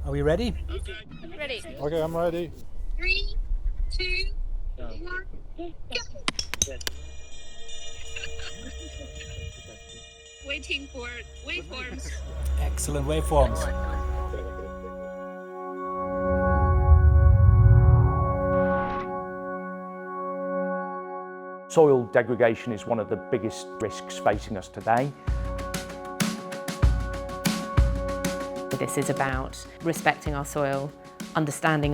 Are we ready? Ready. Okay, I'm ready. 3, 2, 1, go! Waiting for waveforms. Excellent waveforms. Soil degradation is one of the biggest risks facing us today. This is about respecting our soil, understanding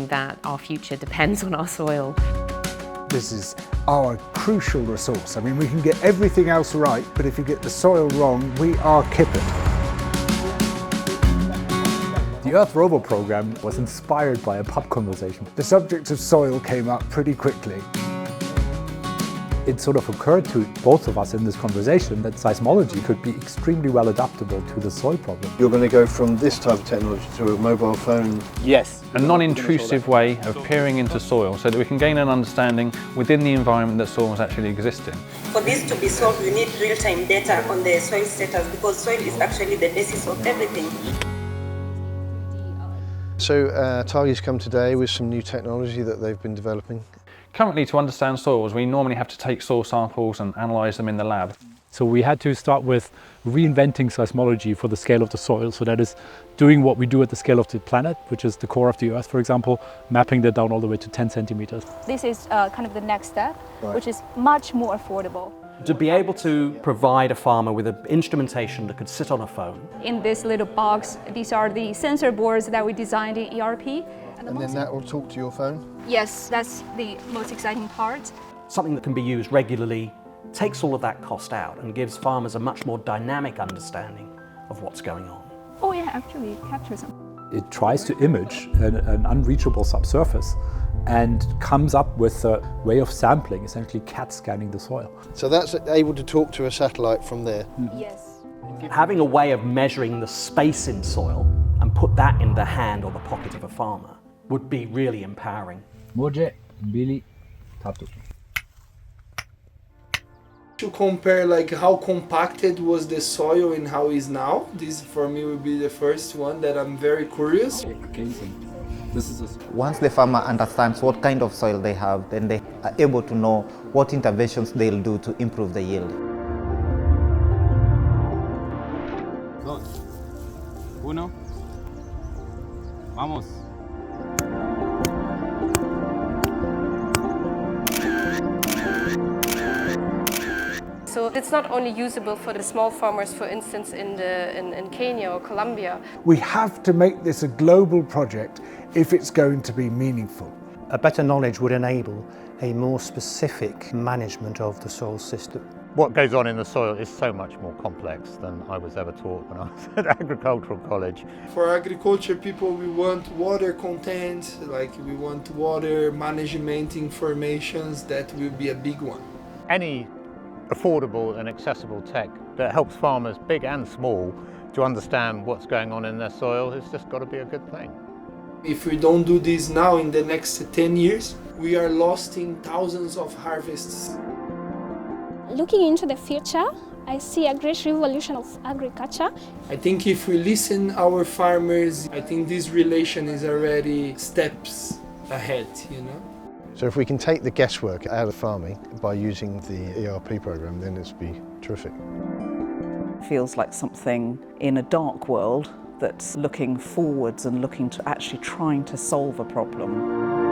that our future depends on our soil. This is our crucial resource. I mean, we can get everything else right, but if you get the soil wrong, we are kippered. The Earth Rover program was inspired by a pub conversation. The subject of soil came up pretty quickly. It sort of occurred to both of us in this conversation that seismology could be extremely well adaptable to the soil problem. You're going to go from this type of technology to a mobile phone? Yes, a non-intrusive way of peering into soil so that we can gain an understanding within the environment that soils actually exist in. For this to be solved, we need real-time data on the soil status because soil is actually the basis of everything. So Target's come today with some new technology that they've been developing. Currently, to understand soils, we normally have to take soil samples and analyse them in the lab. So we had to start with reinventing seismology for the scale of the soil. So that is doing what we do at the scale of the planet, which is the core of the Earth, for example, mapping that down all the way to 10 centimeters. This is kind of the next step, which is much more affordable. To be able to provide a farmer with an instrumentation that could sit on a phone. In this little box, these are the sensor boards that we designed in ERP. And then that will talk to your phone? Yes, that's the most exciting part. Something that can be used regularly, takes all of that cost out and gives farmers a much more dynamic understanding of what's going on. Oh yeah, actually it captures them. It tries to image an unreachable subsurface and comes up with a way of sampling, essentially CAT scanning the soil. So that's able to talk to a satellite from there? Yes. Having a way of measuring the space in soil and put that in the hand or the pocket of a farmer would be really empowering. Moje, Billy, Tatu. To compare like how compacted was the soil and how it is now, this for me will be the first one that I'm very curious. Once the farmer understands what kind of soil they have, then they are able to know what interventions they'll do to improve the yield. Dos, uno, vamos. So it's not only usable for the small farmers, for instance, in Kenya or Colombia. We have to make this a global project if it's going to be meaningful. A better knowledge would enable a more specific management of the soil system. What goes on in the soil is so much more complex than I was ever taught when I was at agricultural college. For agriculture people, we want water content, like we want water management informations, that will be a big one. Any affordable and accessible tech that helps farmers, big and small, to understand what's going on in their soil has just got to be a good thing. If we don't do this now, in the next 10 years, we are lost in thousands of harvests. Looking into the future, I see a great revolution of agriculture. I think if we listen our farmers, I think this relation is already steps ahead, you know? So if we can take the guesswork out of farming by using the ERP program, then it'll be terrific. Feels like something in a dark world that's looking forwards and looking to actually trying to solve a problem.